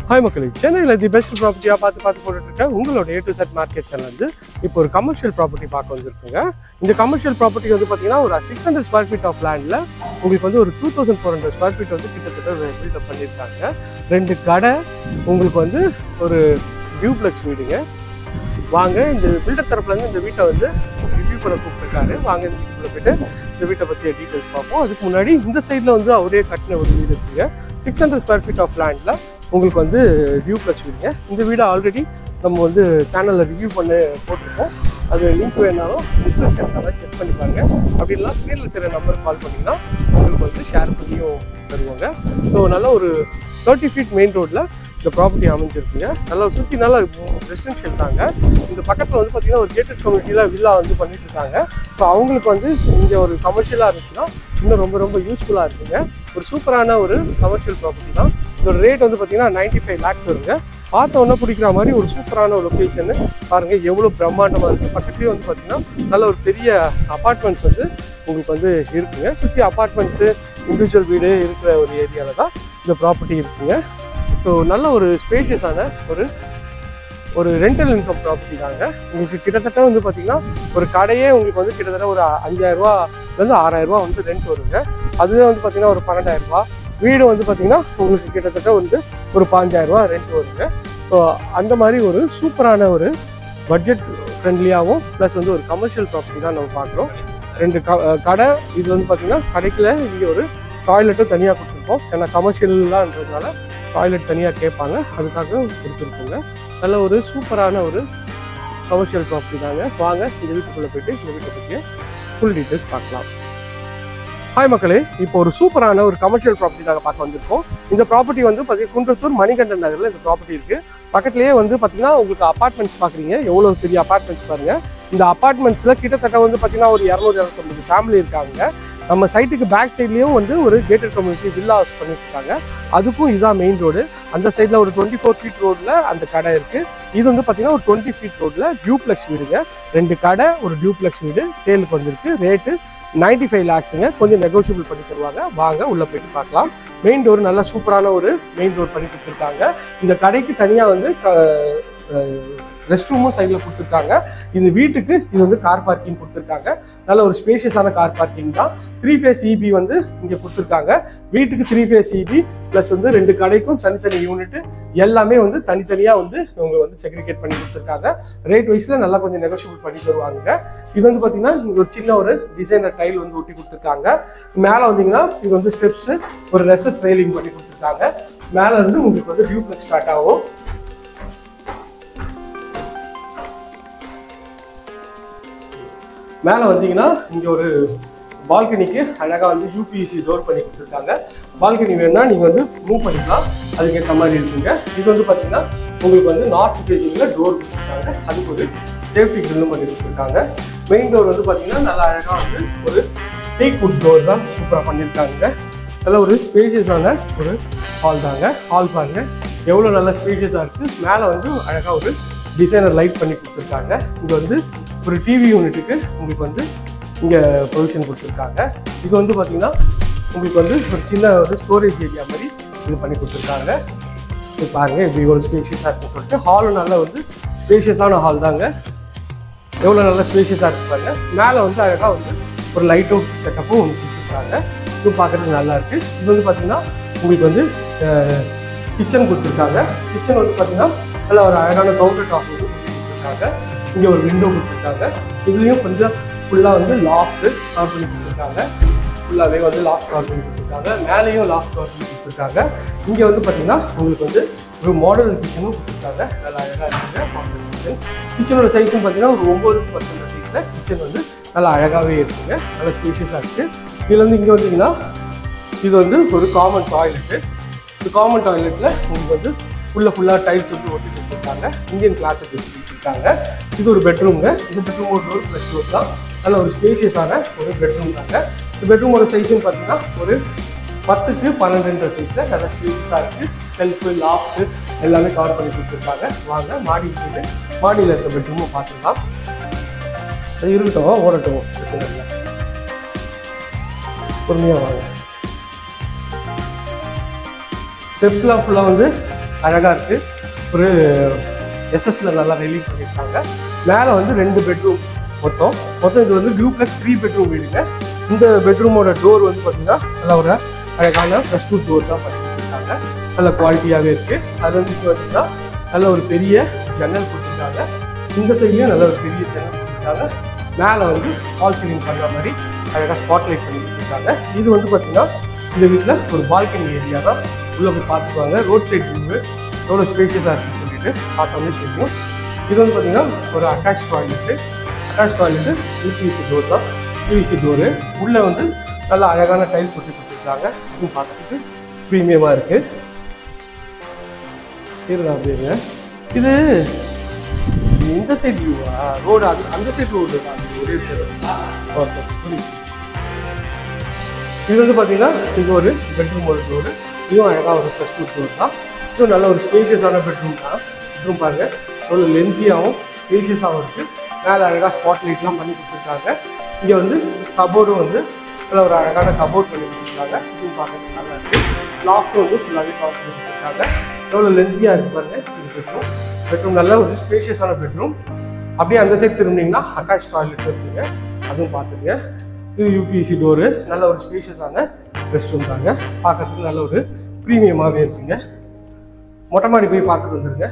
Hi மக்களே, சென்னையில் the best ப்ராப்பர்ட்டியாக பார்த்து போட்டுட்டு இருக்கேன். உங்களோட A to Z market channel வந்து இப்போ ஒரு கமர்ஷியல் ப்ராப்பர்ட்டி பார்க்க வந்துருக்குங்க. இந்த கமர்ஷியல் ப்ராப்பர்ட்டி வந்து பார்த்தீங்கன்னா ஒரு 600 ஸ்கொயர் ஃபீட் ஆஃப் லேண்டில் உங்களுக்கு வந்து ஒரு 2400 ஸ்கொயர் ஃபீட் வந்து கிட்டத்தட்ட பில்டப் பண்ணியிருக்காங்க. 2 கடை, உங்களுக்கு வந்து ஒரு டியூப்ளெக்ஸ் வீடுங்க. வாங்க இந்த பில்டர் தரப்புலேருந்து இந்த வீட்டை வந்து ரிவ்யூ பண்ண கூப்பிட்டுருக்காரு. வாங்க இந்த வீட்டுக்குள்ளே போய்ட்டு இந்த வீட்டை பற்றிய டீட்டெயில்ஸ் பார்ப்போம். அதுக்கு முன்னாடி இந்த சைடில் வந்து அவரே கட்டின ஒரு வீடு இருக்குங்க. 600 ஸ்கொயர் ஃபீட் ஆஃப் லேண்டில் உங்களுக்கு வந்து டியூப்ளெக்ஸ் வீடுங்க. இந்த வீடை ஆல்ரெடி நம்ம வந்து சேனலில் ரிவ்யூ பண்ணி போட்டிருக்கோம். அது லிங்க் வேணாலும் டிஸ்கிரிப்ஷனில் செக் பண்ணிப்பாங்க. அப்படின்லாம் ஸ்க்ரீனில் இருக்கிற நம்பருக்கு கால் பண்ணிங்கன்னா உங்களுக்கு வந்து ஷேர் பண்ணியும் தருவாங்க. ஸோ நல்ல ஒரு 30 ஃபீட் மெயின் ரோட்டில் இந்த ப்ராப்பர்ட்டி அமைஞ்சிருக்குங்க. நல்லா சுற்றி நல்லா ரெசிடென்ஷியல் தாங்க. இந்த பக்கத்தில் வந்து பார்த்திங்கன்னா ஒரு கேட்டட் கம்யூனிட்டியில் வில்லா வந்து பண்ணிட்டு இருக்காங்க. ஸோ அவங்களுக்கு வந்து இங்கே ஒரு கமர்ஷியலாக இருந்துச்சுன்னா இன்னும் ரொம்ப யூஸ்ஃபுல்லாக இருக்குங்க. ஒரு சூப்பரான ஒரு கமர்ஷியல் ப்ராப்பர்ட்டி தான். இதோட ரேட் வந்து பார்த்திங்கன்னா 95 lakhs வருங்க. பார்த்த ஒன்றா பிடிக்கிற மாதிரி ஒரு சூப்பரான ஒரு லொக்கேஷனு பாருங்கள், எவ்வளோ பிரம்மாண்டமாக இருக்குது. பக்கத்துலேயே வந்து பார்த்திங்கன்னா நல்ல ஒரு பெரிய அப்பார்ட்மெண்ட்ஸ் வந்து உங்களுக்கு வந்து இருக்குங்க. சுற்றி அப்பார்ட்மெண்ட்ஸு, இண்டிவிஜுவல் வீடு இருக்கிற ஒரு ஏரியாவில் தான் இந்த ப்ராப்பர்ட்டி இருக்குங்க. ஸோ நல்ல ஒரு ஸ்பேஷியஸான ஒரு ரெண்டல் இன்கம் ப்ராப்பர்ட்டி தாங்க. உங்களுக்கு கிட்டத்தட்ட வந்து பார்த்திங்கன்னா ஒரு கடையே உங்களுக்கு வந்து கிட்டத்தட்ட ஒரு 5000ரூவாலேருந்து 6000ரூவா வந்து ரெண்ட் வருங்க. அதுவே வந்து பார்த்திங்கன்னா ஒரு 12000 ரூபா. வீடு வந்து பார்த்திங்கன்னா உங்களுக்கு கிட்டத்தட்ட வந்து ஒரு 5000 ரூபா ரெண்ட் வருங்க. ஸோ அந்த மாதிரி ஒரு சூப்பரான ஒரு பட்ஜெட் ஃப்ரெண்ட்லியாகவும் ப்ளஸ் வந்து ஒரு கமர்ஷியல் ப்ராப்பர்ட்டி தான் நம்ம பார்க்குறோம். 2 கடை. இது வந்து பார்த்திங்கன்னா கடைக்குள்ள இங்கே ஒரு டாய்லெட்டும் தனியாக கொடுத்துருக்கோம். ஏன்னா கமர்ஷியலான்றதுனால டாய்லெட் தனியாக கேட்பாங்க, அதுக்காக கொடுத்துருக்கோங்க. நல்ல ஒரு சூப்பரான ஒரு கமர்ஷியல் ப்ராப்பர்ட்டி தாங்க. வாங்க இந்த வீட்டுக்குள்ளே போய்ட்டு இந்த வீட்டை பற்றிய ஃபுல் டீட்டெயில்ஸ் பார்க்கலாம். ஹாய் மக்களே, இப்போ ஒரு சூப்பரான ஒரு கமர்ஷியல் ப்ராப்பர்ட்டி நாங்கள் பார்க்க வந்திருக்கோம். இந்த ப்ராப்பர்ட்டி வந்து பார்த்தீங்கன்னா குன்றத்தூர் மணிகண்டன் நகரில் இந்த ப்ராப்பர்ட்டி இருக்குது. பக்கத்துலேயே வந்து பார்த்தீங்கன்னா உங்களுக்கு அப்பார்ட்மெண்ட்ஸ் பார்க்குறீங்க. எவ்வளோ பெரிய அப்பார்ட்மெண்ட்ஸ் பாருங்கள். இந்த அப்பார்ட்மெண்ட்ஸில் கிட்டத்தட்ட வந்து பார்த்தீங்கன்னா ஒரு 200-250 ஃபேமிலி இருக்காங்க. நம்ம சைட்டுக்கு பேக் சைட்லேயும் வந்து ஒரு கேட்டட் கம்யூனிட்டி வில்லா ஹவுஸ் பண்ணிட்டு இருக்காங்க. அதுக்கும் இதுதான் மெயின் ரோடு. அந்த சைடில் ஒரு 24 ஃபீட் ரோடில் அந்த கடை இருக்குது. இது வந்து பார்த்தீங்கன்னா ஒரு 20 ஃபீட் ரோடில் டியூப்ளெக்ஸ் வீடுங்க. 2 கடை, ஒரு டியூப்ளெக்ஸ் வீடு சேலுக்கு வந்திருக்கு. ரேட்டு 95 lakhsங்க. கொஞ்சம் நெகோஷியபிள் பண்ணி தருவாங்க. வாங்க உள்ளே போயிட்டு பார்க்கலாம். மெயின் டோர் நல்லா சூப்பரான ஒரு மெயின் டோர் பண்ணி கொடுத்துருக்காங்க. இந்த கடைக்கு தனியாக வந்து ரெஸ்ட் ரூமும் சைடில் கொடுத்துருக்காங்க. இந்த வீட்டுக்கு இது வந்து கார் பார்க்கிங் கொடுத்துருக்காங்க. நல்ல ஒரு ஸ்பேஷியஸான கார் பார்க்கிங் தான். 3 phase EB வந்து இங்கே கொடுத்துருக்காங்க. வீட்டுக்கு 3 phase EB ப்ளஸ் வந்து 2 கடைக்கும் தனித்தனி யூனிட்டு எல்லாமே வந்து தனித்தனியாக வந்து இவங்க வந்து செக்ரிகேட் பண்ணி கொடுத்துருக்காங்க. ரேட் வைஸில் நல்லா கொஞ்சம் நெகோஷியபிள் பண்ணி தருவாங்க. இது வந்து பார்த்தீங்கன்னா இங்கே ஒரு சின்ன ஒரு டிசைனர் டைல் வந்து ஒட்டி கொடுத்துருக்காங்க. மேலே வந்தீங்கன்னா இது வந்து ஸ்டெப்ஸு, ஒரு ரெசஸ் ரெயிலிங் பண்ணி கொடுத்துருக்காங்க. மேலே இருந்து உங்களுக்கு வந்து டியூப்ளெக்ஸ் ஸ்டார்ட் ஆகும். மேலே வந்தீங்கன்னா இங்கே ஒரு பால்கனிக்கு அழகாக வந்து UPVC டோர் பண்ணி கொடுத்துருக்காங்க. பால்கனி வேணுன்னா நீங்கள் வந்து மூவ் பண்ணிக்கலாம், அதுக்கேற்ற மாதிரி இருக்குங்க. இது வந்து பார்த்தீங்கன்னா உங்களுக்கு வந்து நார்த் ஃபேஸிங்கில் டோர் கொடுத்துருக்காங்க. அதுக்கு ஒரு சேஃப்டி கிரில்லும் பண்ணி கொடுத்துருக்காங்க. மெயின் டோர் வந்து பார்த்தீங்கன்னா நல்லா அழகாக வந்து ஒரு டீக் வுட் டோர் தான் சூப்பராக பண்ணியிருக்காங்க. நல்ல ஒரு ஸ்பேஷியஸான ஒரு ஹால் தாங்க. ஹால் பாருங்கள் எவ்வளோ நல்ல ஸ்பேஷியஸாக இருக்குது. மேலே வந்து அழகாக ஒரு டிசைனர் லைட் பண்ணி கொடுத்துருக்காங்க. இங்கே வந்து ஒரு டிவி யூனிட்டுக்கு உங்களுக்கு வந்து இங்கே ப்ரொவிஷன் கொடுத்துருக்காங்க. இது வந்து பார்த்திங்கன்னா உங்களுக்கு வந்து ஒரு சின்ன ஒரு ஸ்டோரேஜ் ஏரியா மாதிரி இது பண்ணி கொடுத்துருக்காங்க. இது பாருங்கள் இப்படி ஒரு ஸ்பேஷியஸாக இருக்குன்னு சொல்லிட்டு. ஹாலும் நல்லா வந்து ஸ்பேஷியஸான ஹால் தாங்க. எவ்வளோ நல்ல ஸ்பேஷியஸாக இருக்குது பாருங்கள். மேலே வந்து அழகாக வந்து ஒரு லைட் அவுட் செட்டப்பும் ஒன்று கொடுத்துருக்காங்க. இது பார்க்குறதுக்கு நல்லா இருக்குது. இது வந்து பார்த்திங்கன்னா உங்களுக்கு வந்து கிச்சன் கொடுத்துருக்காங்க. கிச்சன் வந்து பார்த்திங்கன்னா நல்லா ஒரு அழகான கவுண்டர் டாப் வந்து கொடுத்துருக்காங்க. இங்கே ஒரு விண்டோ கொடுத்துருக்காங்க. இதுலேயும் கொஞ்சம் ஃபுல்லாக வந்து லாஃப்ட்டு கவர் பண்ணி கொடுத்துருக்காங்க. ஃபுல்லாகவே வந்து லாஃப்ட் கவர் பண்ணி கொடுத்துருக்காங்க. மேலேயும் லாஃப்ட் கவர் பண்ணி கொடுத்துருக்காங்க. இங்கே வந்து பார்த்திங்கன்னா உங்களுக்கு வந்து ஒரு மாடல் கிச்சனும் கொடுத்துருக்காங்க. நல்லா அழகாக இருக்குங்க மாடல் கிச்சன். கிச்சனோட சைஸும் பார்த்திங்கன்னா ஒரு 9x10 சைஸில் கிச்சன் வந்து நல்லா அழகாகவே இருக்குங்க. நல்லா ஸ்பேஷியஸாக இருக்குது. இதுலேருந்து இங்கே வந்தீங்கன்னா இது வந்து ஒரு காமன் டாய்லெட்டு. இந்த காமன் டாய்லெட்டில் உங்களுக்கு வந்து ஃபுல்லாக டைல்ஸ் வந்து ஒட்டி கொடுத்துருக்காங்க. இந்தியன் கிளாஸை வச்சு கொடுத்துருக்காங்க. இது ஒரு பெட்ரூம்ங்க. இந்த பெட்ரூம் ஒரு டோர் ப்ளஸ் டோர் தான். நல்ல ஒரு ஸ்பேஷியஸான ஒரு பெட்ரூம் தாங்க. இந்த பெட்ரூமோட சைஸுன்னு பார்த்தீங்கன்னா ஒரு 10x12 சைஸில் நல்ல ஸ்பேஷியஸாக இருக்குது. ஷெல்ஃபு, லாஃப்ட்டு எல்லாமே கவர் பண்ணி கொடுத்துருக்காங்க. வாங்க மாடியில் போய்ட்டு மாடியில் இருக்க பெட்ரூமும் பார்த்துக்கலாம். அது இருக்கட்டும், ஓடட்டும், பிரச்சனை இல்லை. பொறுமையாக வாங்க. ஸ்டெப்ஸ்லாம் ஃபுல்லாக வந்து அழகாக இருக்குது. ஒரு எஸ்எஸ்ல நல்லா ரிலீவ் பண்ணியிருக்காங்க. மேலே வந்து 2 பெட்ரூம் மொத்தம் இது வந்து டியூப்ளெக்ஸ் 3 பெட்ரூம் வீடுங்க. இந்த பெட்ரூமோட டோர் வந்து பார்த்தீங்கன்னா நல்லா ஒரு அழகான +2 டோர் தான் பண்ணி கொடுத்துருக்காங்க. நல்ல குவாலிட்டியாகவே இருக்குது. அது வந்து இப்போ பார்த்தீங்கன்னா நல்ல ஒரு பெரிய ஜன்னல் கொடுத்துருக்காங்க. இந்த சைட்லேயும் நல்ல ஒரு பெரிய ஜன்னல் கொடுத்துருக்காங்க. மேலே வந்து ஃபால் சீலிங் பண்ணுற மாதிரி அழகாக ஸ்பாட்லைட் பண்ணி கொடுத்துருக்காங்க. இது வந்து பார்த்தீங்கன்னா இந்த வீட்டில் ஒரு பால்கனி ஏரியா தான். உள்ளே போய் பார்த்துக்குவாங்க. ரோட் சைட் வியூ எவ்வளோ ஸ்பேஷியஸாக இருக்குன்னு சொல்லிட்டு பார்த்தோன்னே தெரியும். இது வந்து பார்த்தீங்கன்னா ஒரு அட்டாச் டாய்லெட்டு யூபிவிசி டோர் தான். யூபிவிசி டோரு உள்ளே வந்து நல்லா அழகான டைல்ஸ் ஒட்டி கொடுத்துருக்காங்க. இதுவும் பார்த்துட்டு ப்ரீமியமாக இருக்குது. அப்படிங்க இது இந்த சைட் வியூவா ரோடு? அது அந்த சைட் ரோடு ஒரே ஓகே. இது வந்து பார்த்தீங்கன்னா இது ஒரு பெட்ரூம் ஒரு டோரு. இதுவும் அழகாக ஒரு +2 டோர் தான். இதுவும் நல்ல ஒரு ஸ்பேஷியஸான பெட்ரூம் தான். பெட்ரூம் பாருங்கள் எவ்வளோ லென்த்தியாகவும் ஸ்பேஷியஸாகவும் இருக்குது. மேலே அழகாக ஸ்பாட் லைட்லாம் பண்ணி கொடுத்துருக்காங்க. இங்கே வந்து கபோர்டும் வந்து நல்ல ஒரு அழகான கபோர்ட் பண்ணி கொடுத்துருக்காங்க. இதுவும் பார்க்கறதுக்கு நல்லா இருக்குது. லாஃப்ட்டும் வந்து ஃபுல்லாகவே கவர் பண்ணி கொடுத்துருக்காங்க. எவ்வளோ லென்த்தியாக இருக்குது பாருங்கள். இது பெட்ரூம் நல்ல ஒரு ஸ்பேஷியஸான பெட்ரூம். அப்படியே அந்த சைட் திரும்பினீங்கன்னா அட்டாச் டாய்லெட் இருக்குங்க. அதுவும் பார்த்துங்க. இது யூபிவிசி டோரு. நல்ல ஒரு ஸ்பேஷியஸான ரெஸ்ட் ரூம் தாங்க. பார்க்கறதுக்கு நல்ல ஒரு ப்ரீமியமாகவே இருக்குங்க. மொட்டை மாடி போய் பார்த்துட்டு வந்துருங்க.